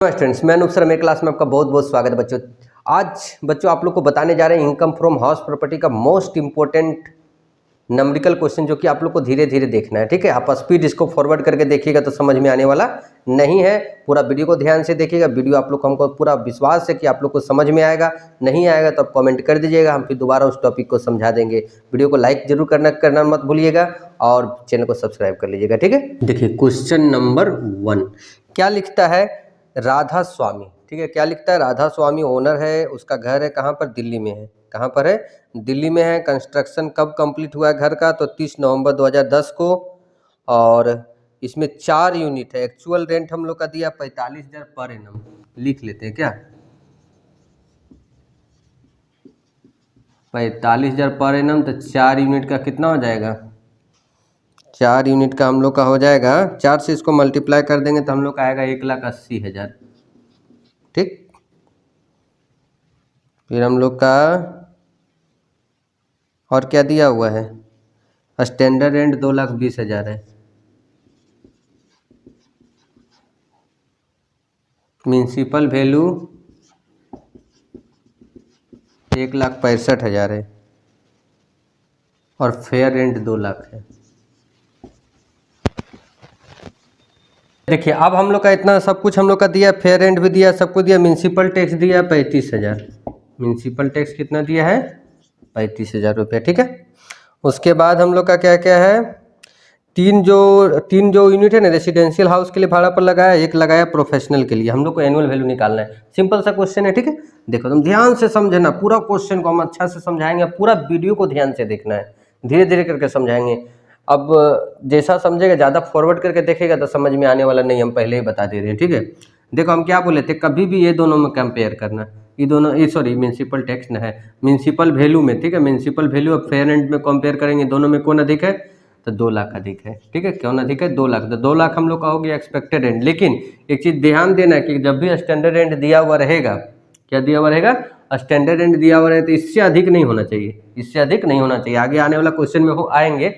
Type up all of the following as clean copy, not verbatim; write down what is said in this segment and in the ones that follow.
Students, मैं Anup sir, मेरी class में आपका बहुत बहुत स्वागत है बच्चों। आज बच्चों आप लोग को बताने जा रहे हैं इनकम फ्रॉम हाउस प्रॉपर्टी का मोस्ट इंपॉर्टेंट नंबरिकल क्वेश्चन, जो कि आप लोग को धीरे धीरे देखना है। ठीक है, आप स्पीड इसको फॉरवर्ड करके देखिएगा तो समझ में आने वाला नहीं है। पूरा वीडियो को ध्यान से देखिएगा। वीडियो आप लोग को, हमको पूरा विश्वास है कि आप लोग को समझ में आएगा। नहीं आएगा तो आप कमेंट कर दीजिएगा, हम फिर दोबारा उस टॉपिक को समझा देंगे। वीडियो को लाइक जरूर करना मत भूलिएगा और चैनल को सब्सक्राइब कर लीजिएगा। ठीक है, देखिए क्वेश्चन नंबर 1 क्या लिखता है। राधा स्वामी, ठीक है, क्या लिखता है। राधा स्वामी ओनर है, उसका घर है कहाँ पर, दिल्ली में है। कहाँ पर है, दिल्ली में है। कंस्ट्रक्शन कब कंप्लीट हुआ है घर का, तो 30 नवंबर 2010 को। और इसमें 4 यूनिट है। एक्चुअल रेंट हम लोग का दिया 45,000 पर एनम। लिख लेते हैं क्या, 45,000 पर एनम, तो 4 यूनिट का कितना हो जाएगा। 4 यूनिट का हम लोग का हो जाएगा, 4 से इसको मल्टीप्लाई कर देंगे तो हम लोग का आएगा 1,80,000। ठीक, फिर हम लोग का और क्या दिया हुआ है, स्टैंडर्ड रेंट 2,20,000 है। म्यूनसिपल वैल्यू 1,65,000 है और फेयर रेंट 2 लाख है। देखिए अब हम लोग का इतना सब कुछ हम लोग का दिया, फेयर रेंट भी दिया, सब कुछ दिया। म्यूनसिपल टैक्स दिया 35,000। म्यूनसिपल टैक्स कितना दिया है, 35,000 रुपया। ठीक है, उसके बाद हम लोग का क्या क्या है, तीन जो यूनिट है ना, रेसिडेंशियल हाउस के लिए भाड़ा पर लगाया, एक लगाया प्रोफेशनल के लिए। हम लोग को एनुअल वैल्यू निकालना है। सिंपल सा क्वेश्चन है। ठीक है, देखो तुम ध्यान से समझना, पूरा क्वेश्चन को हम अच्छा से समझाएंगे। पूरा वीडियो को ध्यान से देखना है, धीरे धीरे करके समझाएंगे। अब जैसा समझेगा, ज़्यादा फॉरवर्ड करके देखेगा तो समझ में आने वाला नहीं, हम पहले ही बता दे रहे हैं। ठीक है, देखो हम क्या बोले थे, कभी भी ये दोनों में कंपेयर करना। ये दोनों, ये सॉरी म्यूनसिपल टैक्स न है, म्यूनसिपल वैल्यू में। ठीक है, म्यूनसिपल वैल्यू और फेयर रेंट में कंपेयर करेंगे, दोनों में कौन अधिक है, तो 2 लाख अधिक है। ठीक है, कौन अधिक है, 2 लाख। तो 2 लाख हम लोग का हो गया एक्सपेक्टेड रेंट। लेकिन एक चीज़ ध्यान देना है कि जब भी स्टैंडर्ड रेंट दिया हुआ रहेगा, क्या दिया हुआ रहेगा, स्टैंडर्ड रेंट दिया हुआ रहे तो इससे अधिक नहीं होना चाहिए, इससे अधिक नहीं होना चाहिए। आगे आने वाला क्वेश्चन में आएंगे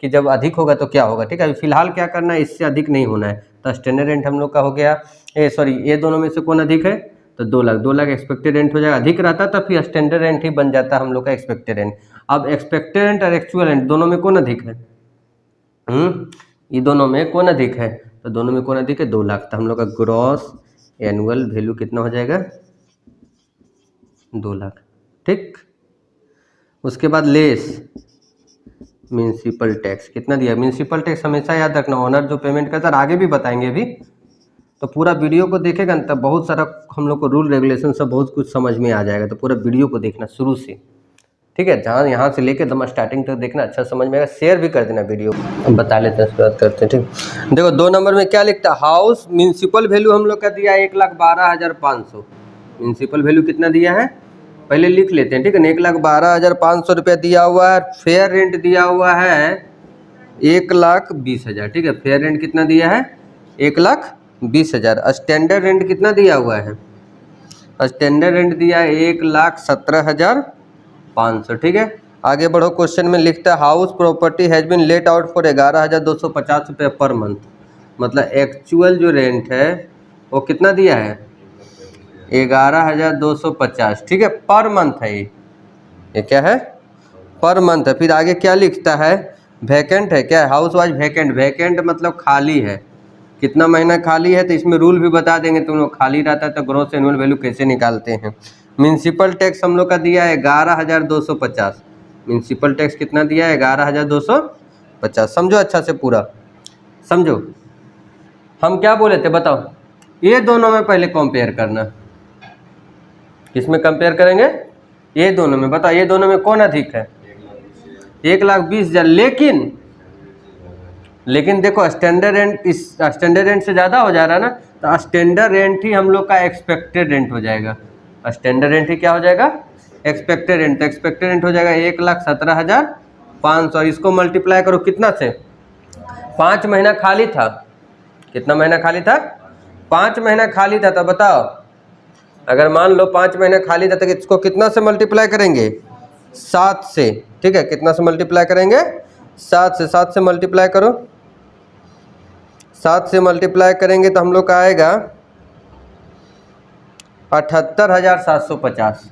कि जब अधिक होगा तो क्या होगा। ठीक है, अभी फिलहाल क्या करना है, इससे अधिक नहीं होना है। तो स्टैंडर्ड रेंट हम लोग का हो गया, ये दोनों में से कौन अधिक है, तो 2 लाख। 2 लाख एक्सपेक्टेड रेंट हो जाएगा। अधिक रहता तो फिर स्टैंडर्ड रेंट ही बन जाता हम लोग का एक्सपेक्टेड रेंट। अब एक्सपेक्टेड रेंट और एक्चुअल रेंट दोनों में कौन अधिक है, ये दोनों में कौन अधिक है, तो दोनों में कौन अधिक है, 2 लाख। तो हम लोग का ग्रॉस एनुअल वैल्यू कितना हो जाएगा, 2 लाख। ठीक, उसके बाद लेस म्यूनसिपल टैक्स कितना दिया। म्यूनसिपल टैक्स हमेशा याद रखना, ओनर जो पेमेंट करता है, आगे भी बताएंगे अभी। तो पूरा वीडियो को देखेगा तब बहुत सारा हम लोग को रूल रेगुलेशन सब बहुत कुछ समझ में आ जाएगा। तो पूरा वीडियो को देखना शुरू से। ठीक है, जहाँ यहाँ से लेके एकदम स्टार्टिंग तक देखना, अच्छा समझ में आएगा। शेयर भी कर देना वीडियो, हम बता लेते हैं, उसके बाद करते हैं। ठीक, देखो 2 नंबर में क्या लिखता है, हाउस म्यूनसिपल वैल्यू हम लोग का दिया 1,12,500। म्यूनसिपल वैल्यू कितना दिया है, पहले लिख लेते हैं। ठीक है ना, 1,12,500 रुपया दिया हुआ है। फेयर रेंट दिया हुआ है 1,20,000। ठीक है, फेयर रेंट कितना दिया है, 1,20,000। स्टैंडर्ड रेंट कितना दिया हुआ है, स्टैंडर्ड रेंट दिया है 1,17,500। ठीक है, आगे बढ़ो। क्वेश्चन में लिखता है house property has been let out for 11,250 रुपये पर मंथ। मतलब एक्चुअल जो रेंट है वो कितना दिया है, 11,250। ठीक है, पर मंथ है ये क्या है, पर मंथ है। फिर आगे क्या लिखता है, वैकेंट है, क्या है, हाउस वाइज वैकेंट। वैकेंट मतलब खाली है, कितना महीना खाली है। तो इसमें रूल भी बता देंगे तुम लोग, खाली रहता है तो ग्रॉस एनुअल वैल्यू कैसे निकालते हैं। म्यूनसिपल टैक्स हम लोग का दिया है 11,250। म्यूनसिपल टैक्स कितना दिया है, 11,250। समझो अच्छा से पूरा समझो। हम क्या बोले थे बताओ, ये दोनों में पहले कंपेयर करना। किसमें कंपेयर करेंगे, ये दोनों में। बताओ ये दोनों में कौन अधिक है, 1,20,000। लेकिन देखो स्टैंडर्ड रेंट, इस स्टैंडर्ड रेंट से ज़्यादा हो जा रहा है ना, तो स्टैंडर्ड रेंट ही हम लोग का एक्सपेक्टेड रेंट हो जाएगा। स्टैंडर्ड रेंट ही क्या हो जाएगा, एक्सपेक्टेड रेंट। तो एक्सपेक्टेड रेंट हो जाएगा 1,17,500। और इसको मल्टीप्लाई करो कितना से, 5 महीना खाली था। कितना महीना खाली था, 5 महीना खाली था। तो बताओ अगर मान लो 5 महीना खाली था तो इसको कितना से मल्टीप्लाई करेंगे, 7 से। ठीक है, कितना से मल्टीप्लाई करेंगे, 7 से। 7 से मल्टीप्लाई करो, 7 से मल्टीप्लाई करेंगे तो हम लोग का आएगा 78,750।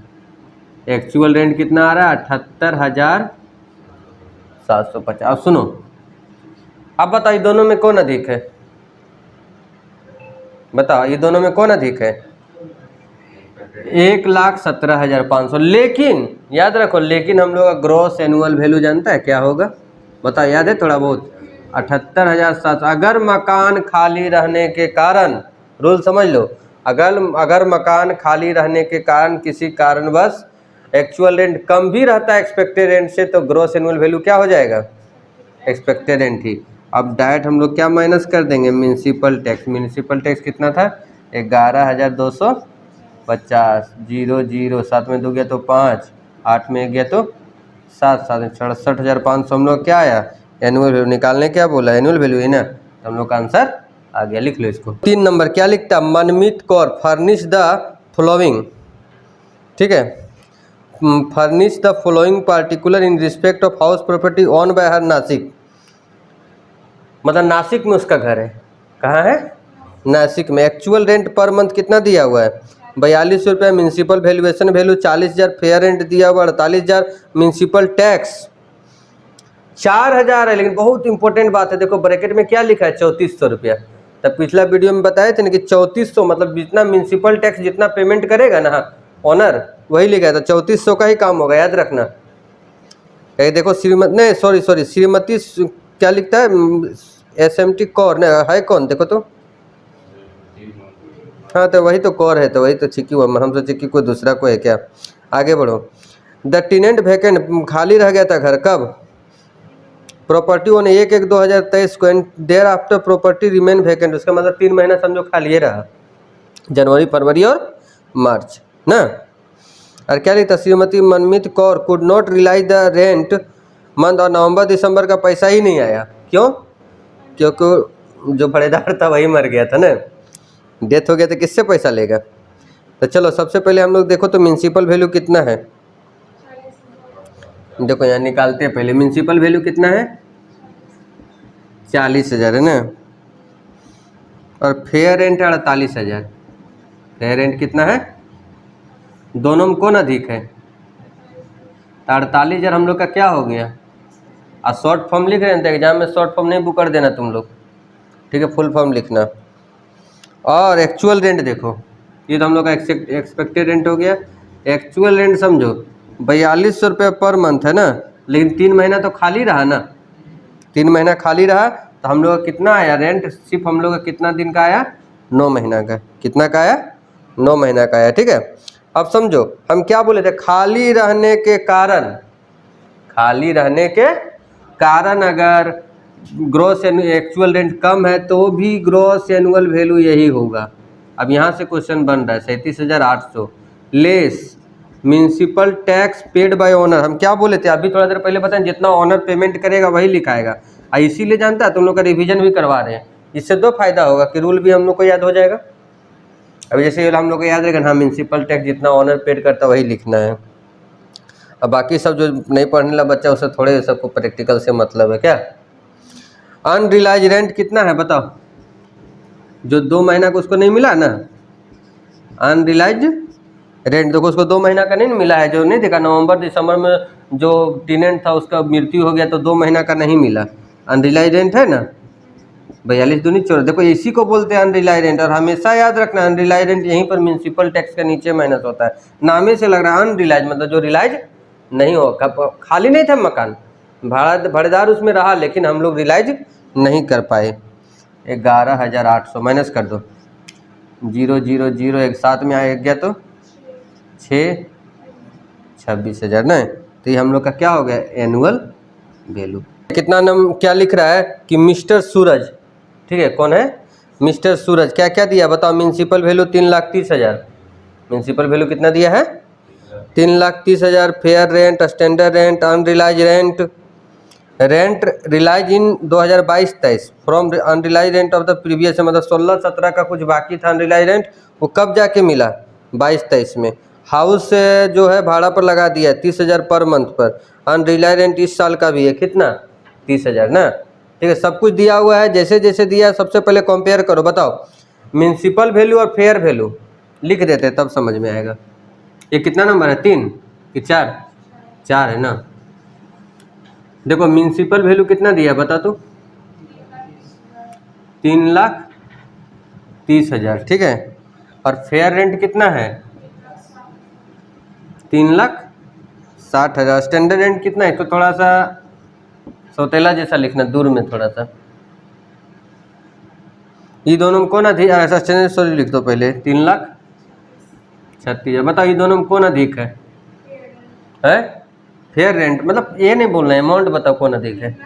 एक्चुअल रेंट कितना आ रहा है? 78,750। अब सुनो, अब बताओ ये दोनों में कौन अधिक है? बताओ ये दोनों में कौन अधिक है? 1,17,500। लेकिन याद रखो, लेकिन हम लोग का ग्रॉस एनुअल वैल्यू जानता है क्या होगा? बताओ, याद है थोड़ा बहुत? 78,700। अगर मकान खाली रहने के कारण, रूल समझ लो, अगर मकान खाली रहने के कारण किसी कारणवश एक्चुअल रेंट कम भी रहता है एक्सपेक्टेड रेंट से, तो ग्रॉस एनुअल वैल्यू क्या हो जाएगा? एक्सपेक्टेड रेंट ही। अब डायरेक्ट हम लोग क्या माइनस कर देंगे? Municipal tax. म्यूनसिपल टैक्स कितना था? 11,250। 0 0 7 में 2 गया तो 5, 8 में 1 गया तो 7, 7 में 67,500। हम लोग क्या आया? एनुअल वैल्यू निकालने क्या बोला? एनुअल वैल्यू है ना, तो हम लोग का आंसर आ गया। लिख लो इसको। 3 नंबर क्या लिखता? मनमीत कौर फर्निश द फॉलोइंग। ठीक है, furnish the following particular in respect of house property own by हर नासिक। मतलब नासिक में उसका घर है। कहाँ है? नासिक में। एक्चुअल रेंट पर मंथ कितना दिया हुआ है? 42 रुपये। Municipal valuation value 40,000। Fair rent दिया हुआ 48,000। म्यूनसिपल टैक्स 4,000 है। लेकिन बहुत इंपॉर्टेंट बात है, देखो ब्रैकेट में क्या लिखा है? 3400 रुपया। तब पिछला वीडियो में बताए थे ना कि 3400 मतलब जितना म्यूनसिपल टैक्स जितना पेमेंट करेगा ना ओनर, वही लिखा था। 3400 का ही काम होगा, याद रखना। कहीं देखो श्रीमती, नहीं सॉरी श्रीमती क्या लिखता है? SMT कौर ने है कौन? देखो तो, हाँ तो वही तो कौर है, तो वही तो चिक्की हुआ। हम सोचे कि कोई दूसरा कोई है क्या। आगे बढ़ो। द टेनेंट वैकेंट, खाली रह गया था घर, कब? प्रॉपर्टी ऑन 1/1/2023 को, and thereafter property remain vacant. उसका मतलब 3 महीना समझो खाली रहा, जनवरी फरवरी और मार्च ना। और क्या लिखता? Shrimati Manmeet Kaur could not realise the rent month, और नवंबर दिसंबर का पैसा ही नहीं आया। क्यों? क्योंकि जो बड़ेदार था वही मर गया था ना, डेथ हो गया तो किससे पैसा लेगा? तो चलो सबसे पहले हम लोग देखो तो म्यूनसिपल वैल्यू कितना है। देखो यहाँ निकालते हैं पहले। म्यूनसिपल वैल्यू कितना है? 40,000 है ना, और फेयर रेंट है 48,000। फेयर रेंट कितना है? दोनों में कौन अधिक है? 48,000 हम लोग का क्या हो गया? और शॉर्ट फॉर्म लिख रहे हैं तो एग्जाम में शॉर्ट फॉर्म नहीं बुक कर देना तुम लोग, ठीक है, फुल फॉर्म लिखना। और एक्चुअल रेंट देखो, ये तो हम लोग का एक्सपेक्टेड रेंट हो गया। एक्चुअल रेंट समझो 4200 रुपये पर मंथ है ना, लेकिन 3 महीना तो खाली रहा ना। 3 महीना खाली रहा तो हम लोग का कितना आया रेंट? सिर्फ हम लोग का कितना दिन का आया? 9 महीना का। कितना का आया? 9 महीना का आया। ठीक है, अब समझो हम क्या बोले थे? खाली रहने के कारण, खाली रहने के कारण अगर ग्रॉस एक्चुअल रेंट कम है तो भी ग्रॉस एनुअल वैल्यू यही होगा। अब यहाँ से क्वेश्चन बन रहा है 37,800 less municipal tax paid by owner. हम क्या बोले थे अभी थोड़ा देर पहले? बताएं, जितना ओनर पेमेंट करेगा वही लिखाएगा। इसीलिए जानता है तुम लोग का रिवीजन भी करवा रहे हैं। इससे 2 फायदा होगा कि रूल भी हम लोग को याद हो जाएगा। अभी जैसे हम लोग को याद रहेगा, हाँ म्यूनसिपल टैक्स जितना ओनर पेड करता वही लिखना है। अब बाकी सब जो नहीं पढ़ने वाला बच्चा उससे थोड़े सबको प्रैक्टिकल से मतलब है क्या। अनरिलाइज रेंट कितना है बताओ? जो 2 महीना का उसको नहीं मिला ना, अनरिलाइज रेंट देखो, उसको 2 महीना का नहीं मिला है। जो नहीं देखा नवंबर दिसंबर में जो टेनेंट था उसका मृत्यु हो गया तो 2 महीना का नहीं मिला, अनरिलाइज रेंट है ना। 42 दूनी 14, देखो इसी को बोलते हैं अनरिलाइज रेंट। और हमेशा याद रखना अनरिलाइज रेंट यहीं पर म्यूनसिपल टैक्स के नीचे माइनस होता है। नामे से लग रहा है अनरिलाइज मतलब जो रिलाइज नहीं हो, खाली नहीं था मकान, भाड़ेदार उसमें रहा लेकिन हम लोग रिलाइज नहीं कर पाए। 11,800 माइनस कर दो, 0 0 0 एक साथ में आ गया तो 6, 26,000 ना। तो ये हम लोग का क्या हो गया? Annual value. कितना नाम क्या लिख रहा है कि मिस्टर सूरज, ठीक है, कौन है? मिस्टर सूरज। क्या क्या दिया बताओ? Municipal value 3,30,000। म्यूनसिपल वैल्यू कितना दिया है? 3,30,000। Fair rent, standard rent, unrealised rent, rent realised in 2022-23 from unrealised rent of the previous, मतलब 16-17 का कुछ बाकी था अनरिलाइज रेंट, वो कब जाके मिला? 22-23 में। हाउस जो है भाड़ा पर लगा दिया 30,000 पर मंथ पर। अनरिलाइज रेंट इस साल का भी है, कितना? 30,000 ना। ठीक है, सब कुछ दिया हुआ है। जैसे जैसे दिया है सबसे पहले कंपेयर करो, बताओ म्यूनसिपल वैल्यू और फेयर वैल्यू। लिख देते तब समझ में आएगा। ये कितना नंबर है, 3 कि 4? 4 है ना। देखो म्यूनसिपल वैल्यू कितना दिया बता तो, 3,30,000 ठीक है। और फेयर रेंट कितना है, 3,60,000। स्टैंडर्ड रेंट कितना है, तो थोड़ा सा सौतेला जैसा लिखना, दूर में थोड़ा सा। ये दोनों में कौन अधिक, ऐसा स्टैंडर्ड सॉरी लिख दो पहले, 3,36,000। बताओ ये दोनों में कौन अधिक है? फेयर रेंट, मतलब ये नहीं बोलना है, अमाउंट बताओ कौन अधिक है।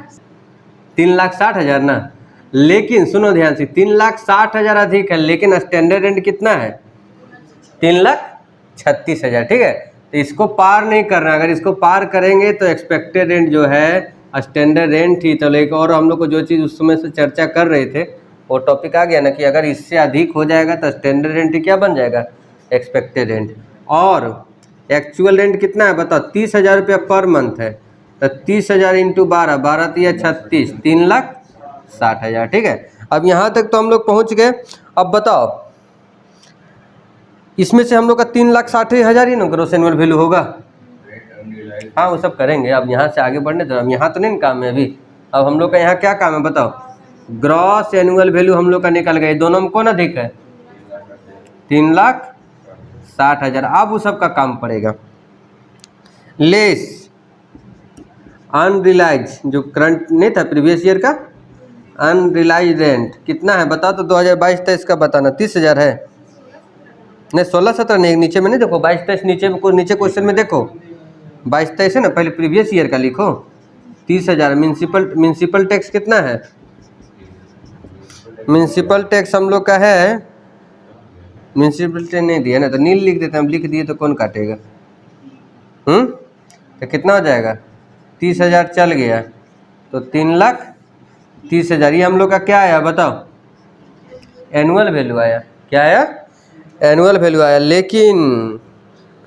3,60,000 ना। लेकिन सुनो ध्यान से, 3,60,000 अधिक है, लेकिन स्टैंडर्ड रेंट कितना है, 3,36,000 ठीक है। तो इसको पार नहीं करना, अगर इसको पार करेंगे तो एक्सपेक्टेड रेंट जो है स्टैंडर्ड रेंट ही। तो एक और हम लोग को जो चीज़ उस समय से चर्चा कर रहे थे वो टॉपिक आ गया ना, कि अगर इससे अधिक हो जाएगा तो स्टैंडर्ड रेंट क्या बन जाएगा, एक्सपेक्टेड रेंट। और एक्चुअल रेंट कितना है बताओ, 30,000 रुपया पर मंथ है। तो 30,000 इंटू 12, 12 तिया 36, 3,60,000 ठीक है। अब यहाँ तक तो हम लोग पहुँच गए। अब बताओ इसमें से हम लोग का 3,60,000 ही ना ग्रोस एनुअल वैल्यू होगा। हाँ वो सब करेंगे, अब यहाँ से आगे बढ़ने दो। अब यहाँ तो नहीं काम है अभी, अब हम लोग का यहाँ क्या काम है बताओ, ग्रॉस एनुअल वैल्यू हम लोग का निकल गए। दोनों में कौन अधिक है, 3,60,000। अब वो सब का काम पड़ेगा। लेस अनरिलाइज, जो करंट नहीं था प्रीवियस ईयर का, अनरिलाइज रेंट कितना है बताओ तो, 2022-23 का बताना। 30,000 है, नहीं 16-17 नहीं, नीचे में नहीं देखो, 22-23 नीचे में, नीचे क्वेश्चन में देखो 22-23 है ना, पहले प्रीवियस ईयर का लिखो। 30,000। म्यूनसिपल टैक्स कितना है, म्यूनसिपल टैक्स हम लोग का है, म्यूनसिपल टैक्स नहीं दिया ना तो नील लिख देते हैं, हम लिख दिए तो कौन काटेगा। तो कितना हो जाएगा, 30,000 चल गया तो 3,30,000। ये हम लोग का क्या आया बताओ, एनुअल वैल्यू आया। क्या आया, एनुअल वैल्यू आया। लेकिन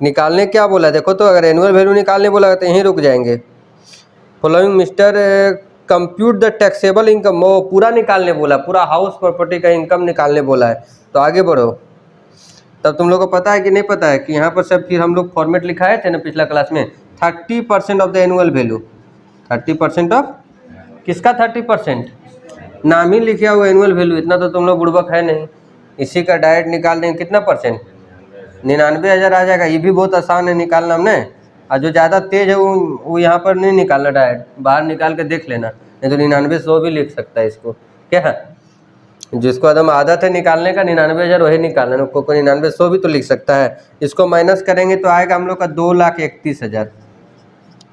निकालने क्या बोला देखो तो, अगर एनुअल वैल्यू निकालने बोला तो यहीं रुक जाएंगे। Following mister compute the taxable income, वो पूरा निकालने बोला, पूरा हाउस प्रॉपर्टी का इनकम निकालने बोला है। तो आगे बढ़ो। तब तुम लोग को पता है कि नहीं पता है कि यहाँ पर सब फिर हम लोग फॉर्मेट लिखाए थे ना पिछला क्लास में, 30% of the annual value. 30% of किसका, 30% नाम ही लिखा हुआ एनुअल वैल्यू। इतना तो तुम लोग बुड़बक है नहीं, इसी का डायरेक्ट निकाल देंगे। कितना परसेंट, 99,000 आ जाएगा। ये भी बहुत आसान है निकालना हमने। और जो ज़्यादा तेज है वो यहाँ पर नहीं निकालना, डायरेक्ट बाहर निकाल के देख लेना, नहीं तो 99,100 भी लिख सकता है इसको। क्या जिसको एकदम आदत है निकालने का 99,000 वही निकालना, को 99,100 भी तो लिख सकता है। इसको माइनस करेंगे तो आएगा हम लोग का 2,31,000।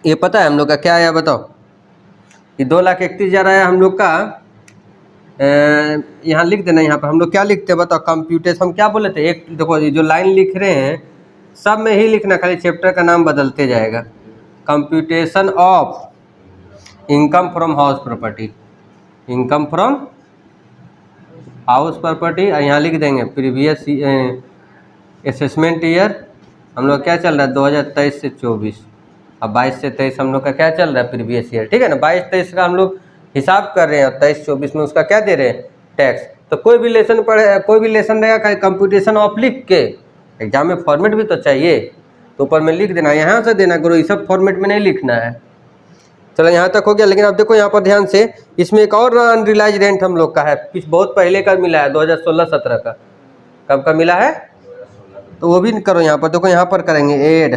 ये पता है हम लोग का क्या आया बताओ, ये 2,31,000 आया हम लोग का। यहाँ लिख देना, यहाँ पर हम लोग क्या लिखते हैं बताओ, कंप्यूटेशन। हम क्या बोले थे, एक देखो ये जो लाइन लिख रहे हैं सब में ही लिखना, खाली चैप्टर का नाम बदलते जाएगा। Computation of income from house property, income from house property. और यहाँ लिख देंगे प्रीवियस असेसमेंट ईयर। हम लोग क्या चल रहा है 2023 से 24, अब 22 से 23 हम लोग का क्या चल रहा है प्रीवियस ईयर, ठीक है ना। 22-23 का हम लोग हिसाब कर रहे हैं, और 23-24 में उसका क्या दे रहे हैं, टैक्स। तो कोई भी लेसन पढ़े, कोई भी लेसन रहेगा कंप्यूटेशन ऑफ लिख के, एग्जाम में फॉर्मेट भी तो चाहिए, तो ऊपर में लिख देना, यहाँ से देना करो, ये सब फॉर्मेट में नहीं लिखना है। चलो यहाँ तक हो गया। लेकिन अब देखो यहाँ पर ध्यान से, इसमें एक और अनरिलाइज रेंट हम लोग का है, बहुत पहले का मिला है, 2016-17 का। कब का मिला है, तो वो भी करो यहाँ पर। देखो यहाँ पर करेंगे ऐड।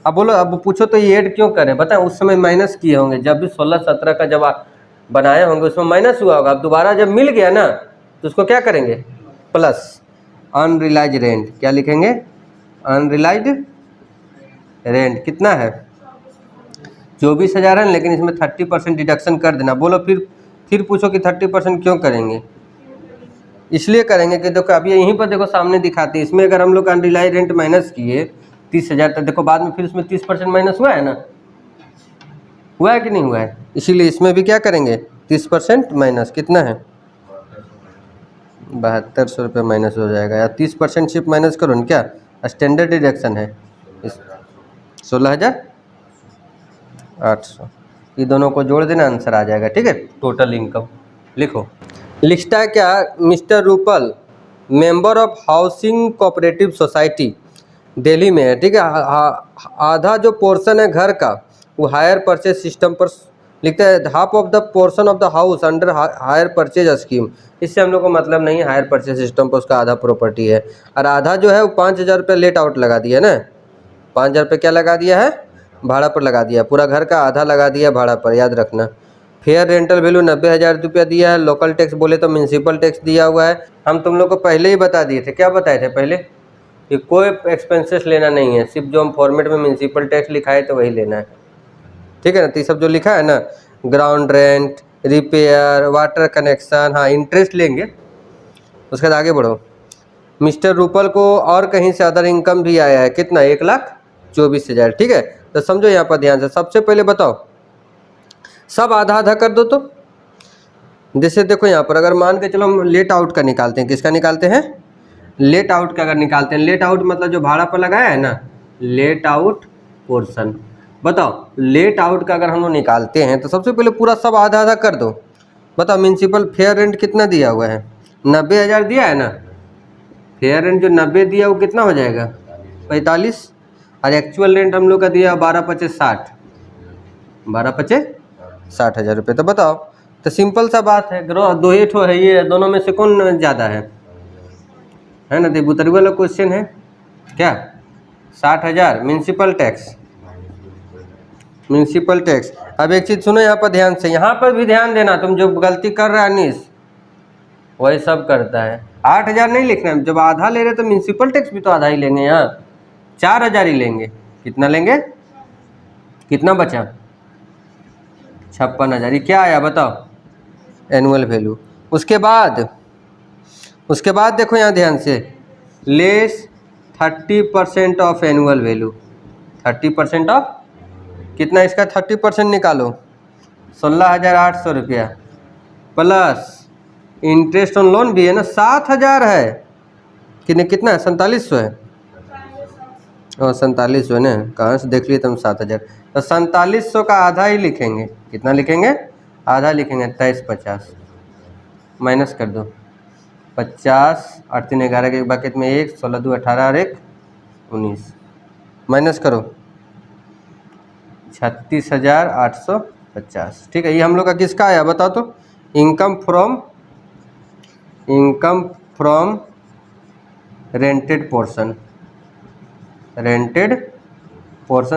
अब बोलो, अब पूछो तो ये ऐड क्यों करें बताएं, उस समय माइनस किए होंगे, जब भी 16-17 का जब आप बनाए होंगे उसमें माइनस हुआ होगा। अब दोबारा जब मिल गया ना तो उसको क्या करेंगे, प्लस अनरिलाइज रेंट। क्या लिखेंगे, अनरिलाइज रेंट कितना है, 24,000 है, लेकिन इसमें 30% डिडक्शन कर देना। बोलो फिर पूछो कि 30% क्यों करेंगे। इसलिए करेंगे कि देखो अभी यहीं पर देखो सामने दिखाते हैं, इसमें अगर हम लोग अनरिलाइज रेंट माइनस किए 30,000 तक, देखो बाद में फिर उसमें 30% माइनस हुआ है ना, हुआ है कि नहीं हुआ है। इसीलिए इसमें भी क्या करेंगे, 30% माइनस। कितना है, 7200 रुपये माइनस हो जाएगा, या 30% सिर्फ माइनस करो ना, क्या स्टैंडर्ड डिडक्शन है 16,800। ये दोनों को जोड़ देना, आंसर आ जाएगा, ठीक है। टोटल इनकम लिखो। लिखता है क्या, mister Rupal member of housing cooperative society Delhi में है, ठीक है। आधा जो पोर्शन है घर का वो हायर परचेज सिस्टम पर लिखता है, half of the portion of the house under hire purchase scheme. इससे हम लोग को मतलब नहीं, हायर परचेज सिस्टम पर उसका आधा प्रॉपर्टी है, और आधा जो है वो 5,000 रुपये लेट आउट लगा दिया ना, 5,000 रुपये क्या लगा दिया है, भाड़ा पर लगा दिया, पूरा घर का आधा लगा दिया भाड़ा पर, याद रखना। फेयर रेंटल वैल्यू 90,000 रुपया दिया है। लोकल टैक्स बोले तो म्यूनसिपल टैक्स दिया हुआ है। हम तुम लोग को पहले ही बता दिए थे, क्या बताए थे पहले, कि कोई एक्सपेंसेस लेना नहीं है, सिर्फ जो हम फॉर्मेट में म्यूनसिपल टैक्स लिखा है तो वही लेना है, ठीक है ना। तो ये सब जो लिखा है ना, ground rent, repair, water connection, हाँ इंटरेस्ट लेंगे। उसके बाद आगे बढ़ो। मिस्टर रूपल को और कहीं से अदर इनकम भी आया है, कितना, 1,24,000, ठीक है। तो समझो यहाँ पर ध्यान से, सबसे पहले बताओ सब आधा आधा कर दो। तो जैसे देखो यहाँ पर अगर मान के चलो हम लेट आउट का निकालते हैं, किसका निकालते हैं, लेट आउट का अगर निकालते हैं, लेट आउट मतलब जो भाड़ा पर लगाया है ना, लेट आउट पोर्शन। बताओ लेट आउट का अगर हम लोग निकालते हैं तो सबसे पहले पूरा सब आधा आधा कर दो। बताओ म्यूनसिपल फेयर रेंट कितना दिया हुआ है, 90,000 दिया है ना। फेयर रेंट जो 90 दिया वो कितना हो जाएगा, 45, और एक्चुअल रेंट हम लोग का दिया 12,5 60, 12,5 60,000 रुपये। तो बताओ, तो सिंपल सा बात है, ग्रो दो ही ठो है, ये दोनों में से कौन ज़्यादा है ना। तो बुतरी वाला क्वेश्चन है क्या, 60,000 म्यूनसिपल टैक्स, म्यूनसिपल टैक्स। अब एक चीज़ सुनो यहाँ पर ध्यान से, यहाँ पर भी ध्यान देना, तुम जो गलती कर रहा है अनीस वही सब करता है। 8,000 नहीं लिखना है, जब आधा ले रहे तो म्यूनसिपल टैक्स भी तो आधा ही लेंगे, यहाँ 4,000 ही लेंगे। कितना लेंगे, कितना बचा, 56,000। ये क्या आया बताओ, एनुअल वैल्यू। उसके बाद देखो यहाँ ध्यान से, less 30% of annual value, 30% of कितना, इसका 30% निकालो, 16,800 रुपया, प्लस इंटरेस्ट ऑन लोन भी है ना, 7,000 है, कितना है, 4700 है, और 4700 है ना, कहाँ से देख लिए तुम 7,000। तो 4700 का आधा ही लिखेंगे, कितना लिखेंगे, आधा लिखेंगे, 2350 माइनस कर दो, 50 8 3 11 के बकेट में 1, 16 2 18 और 1 19, माइनस करो 36,850, ठीक है। ये हम लोग का किसका आया बताओ तो, इनकम फ्रॉम रेंटेड पोर्शन,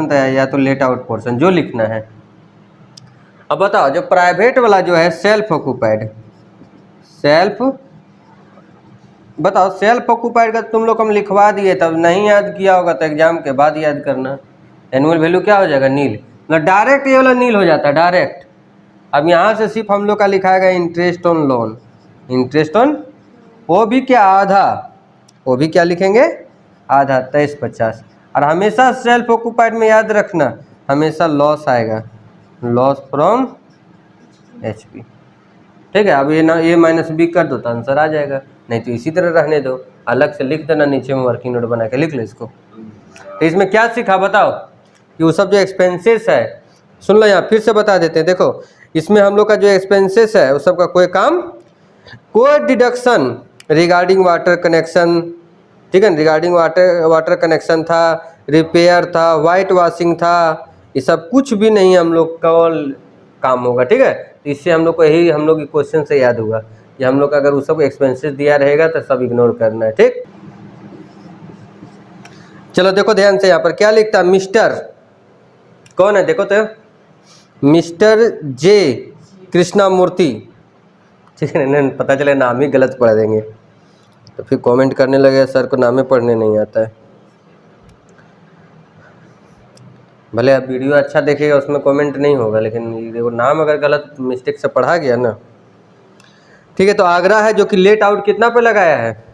तो या तो लेट आउट पोर्शन जो लिखना है। अब बताओ जो प्राइवेट वाला जो है सेल्फ ऑक्यूपाइड, बताओ सेल्फ ऑक्यूपाइड का तुम लोग हम लिखवा दिए, तब नहीं याद किया होगा तो एग्जाम के बाद याद करना। एनुअल वैल्यू क्या हो जाएगा, नील, मतलब डायरेक्ट ये वाला नील हो जाता है डायरेक्ट। अब यहाँ से सिर्फ हम लोग का लिखाएगा interest on loan, interest on, वो भी क्या आधा, वो भी क्या लिखेंगे आधा, 2350। और हमेशा सेल्फ ऑक्यूपाइड में याद रखना, हमेशा लॉस आएगा, लॉस फ्रॉम HP, ठीक है। अब ये ना ए माइनस बी कर दो तो आंसर आ जाएगा, नहीं तो इसी तरह रहने दो, अलग से लिख देना, नीचे में वर्किंग नोट बना के लिख लो इसको। तो इसमें क्या सीखा बताओ, कि वो सब जो एक्सपेंसेस है, सुन लो यहाँ फिर से बता देते हैं। देखो इसमें हम लोग का जो एक्सपेंसेस है उस सब का कोई काम, कोई डिडक्शन रिगार्डिंग वाटर कनेक्शन, ठीक है, रिगार्डिंग वाटर कनेक्शन था, रिपेयर था, वाइट वॉशिंग था, ये सब कुछ भी नहीं हम लोग का काम होगा, ठीक है। तो इससे हम लोग को यही हम लोग के क्वेश्चन से याद होगा कि हम लोग का अगर उस सब एक्सपेंसेस दिया रहेगा तो सब इग्नोर करना है, ठीक। चलो देखो ध्यान से, यहाँ पर क्या लिखता है, मिस्टर कौन है देखो तो, मिस्टर जे कृष्णामूर्ति, ठीक है ना, पता चले नाम ही गलत पढ़ देंगे तो फिर कमेंट करने लगे सर को नाम ही पढ़ने नहीं आता है। भले आप वीडियो अच्छा देखेगा उसमें कमेंट नहीं होगा, लेकिन देखो नाम अगर गलत मिस्टेक से पढ़ा गया ना, ठीक है। तो आगरा है जो कि लेट आउट कितना पे लगाया है,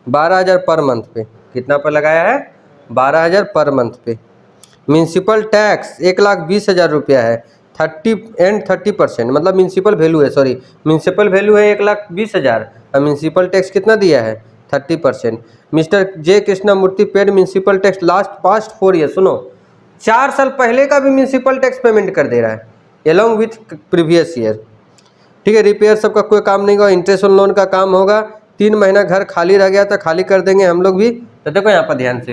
12,000 पर मंथ पे, कितना पे लगाया है, 12,000 पर मंथ पे। म्यूनसिपल टैक्स 1,20,000 रुपया है, 30% मतलब म्यूनसिपल वैल्यू है, सॉरी म्यूनसिपल वैल्यू है 1,20,000 और म्यूनसिपल टैक्स कितना दिया है 30%। Mister J Krishnamurthy paid municipal tax last past 4 year, सुनो 4 साल पहले का भी म्यूनसिपल टैक्स पेमेंट कर दे रहा है एलोंग विथ प्रीवियस ईयर, ठीक है। रिपेयर सबका कोई काम नहीं होगा, इंटरेस्ट ऑन लोन का काम होगा, 3 महीना घर खाली रह गया तो खाली कर देंगे हम लोग भी। तो देखो यहाँ पर ध्यान से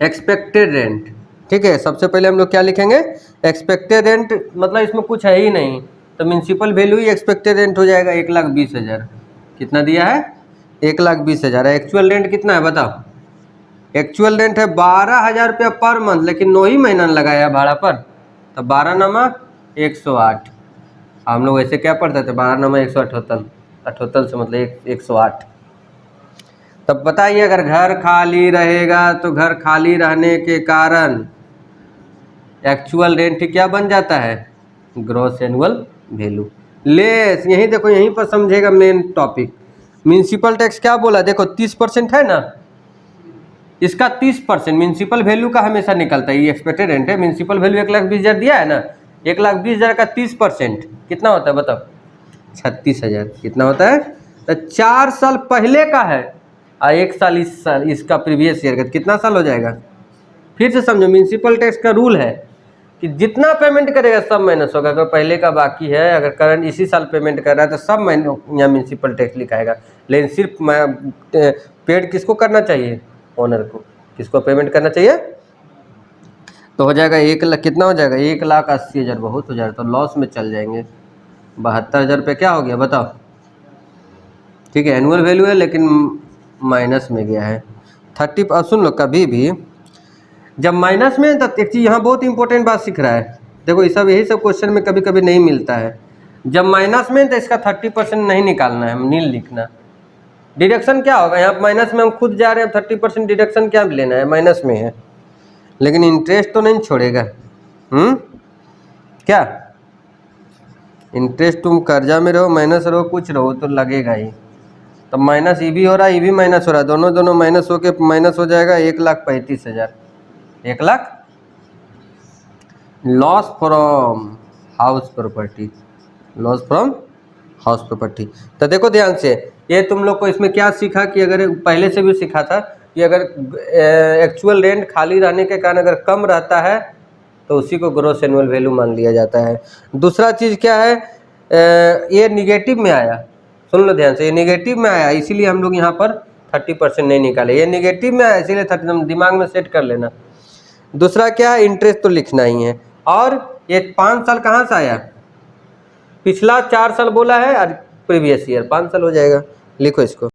एक्सपेक्टेड रेंट, ठीक है, सबसे पहले हम लोग क्या लिखेंगे, एक्सपेक्टेड रेंट, मतलब इसमें कुछ है ही नहीं, तो म्यूनसिपल वैल्यू ही एक्सपेक्टेड रेंट हो जाएगा 1,20,000। कितना दिया है, 1,20,000। एक्चुअल रेंट कितना है बताओ, एक्चुअल रेंट है 12,000 रुपया पर मंथ, लेकिन 9 ही महीना लगाया भाड़ा पर, तो 12 नमा 108। हम लोग वैसे क्या पढ़ते थे, 12 नमा 178, 78 से मतलब 108। तब बताइए अगर घर खाली रहेगा तो घर खाली रहने के कारण एक्चुअल रेंट क्या बन जाता है, ग्रॉस एनुअल वैल्यू लेस। यहीं देखो, यहीं पर समझेगा मेन टॉपिक। म्यूनसिपल टैक्स क्या बोला, देखो 30% है ना, इसका 30% म्यूनसिपल वैल्यू का हमेशा निकलता है, ये एक्सपेक्टेड रेंट है। म्यूनसिपल वैल्यू 1,20,000 दिया है ना, 1,20,000 का 30% कितना होता है बताओ, 36,000। कितना होता है, तो 4 साल पहले का है और 1 साल इस साल, इसका प्रीवियस ईयर का, कितना साल हो जाएगा। फिर से समझो, म्यूनसिपल टैक्स का रूल है कि जितना पेमेंट करेगा सब माइनस होगा। अगर पहले का बाकी है, अगर करंट इसी साल पेमेंट कर रहा है तो सब यहाँ म्यूनसिपल टैक्स लिखाएगा। लेकिन सिर्फ पेड किसको करना चाहिए, ओनर को। किसको पेमेंट करना चाहिए, तो हो जाएगा 1 लाख, कितना हो जाएगा, 1,80,000। बहुत हो जाएगा, तो लॉस में चल जाएंगे। 72,000 रुपये क्या हो गया बताओ, ठीक है, एनुअल वैल्यू है लेकिन माइनस में गया है 30। अब सुन लो, कभी भी जब माइनस में, तो एक चीज़ यहाँ बहुत इंपॉर्टेंट बात सीख रहा है। देखो ये सब, यही सब क्वेश्चन में कभी कभी नहीं मिलता है। जब माइनस में तो इसका 30% नहीं निकालना है, नील लिखना। डिडक्शन क्या होगा, यहाँ माइनस में हम खुद जा रहे हैं, 30% डिडक्शन क्या लेना है, माइनस में है, लेकिन इंटरेस्ट तो नहीं छोड़ेगा। क्या इंटरेस्ट, तुम कर्जा में रहो, माइनस रहो, कुछ रहो तो लगेगा ही। तो माइनस ये भी हो रहा है, ये भी माइनस हो रहा है, दोनों माइनस हो के माइनस हो जाएगा 1,35,000। 1 lakh loss from house property, loss from house property. तो देखो ध्यान से, ये तुम लोग को इसमें क्या सीखा कि अगर पहले से भी सीखा था कि अगर एक्चुअल रेंट खाली रहने के कारण अगर कम रहता है तो उसी को ग्रॉस एनुअल वैल्यू मान लिया जाता है। दूसरा चीज़ क्या है, ये निगेटिव में आया, सुन लो ध्यान से, ये निगेटिव में आया इसीलिए हम लोग यहाँ पर 30% नहीं निकाले। ये निगेटिव में आया इसीलिए 30, दिमाग में सेट कर लेना। दूसरा क्या है, इंटरेस्ट तो लिखना ही है। और ये 5 साल कहाँ से आया, पिछला 4 साल बोला है और प्रीवियस ईयर 5 साल हो जाएगा, लिखो इसको।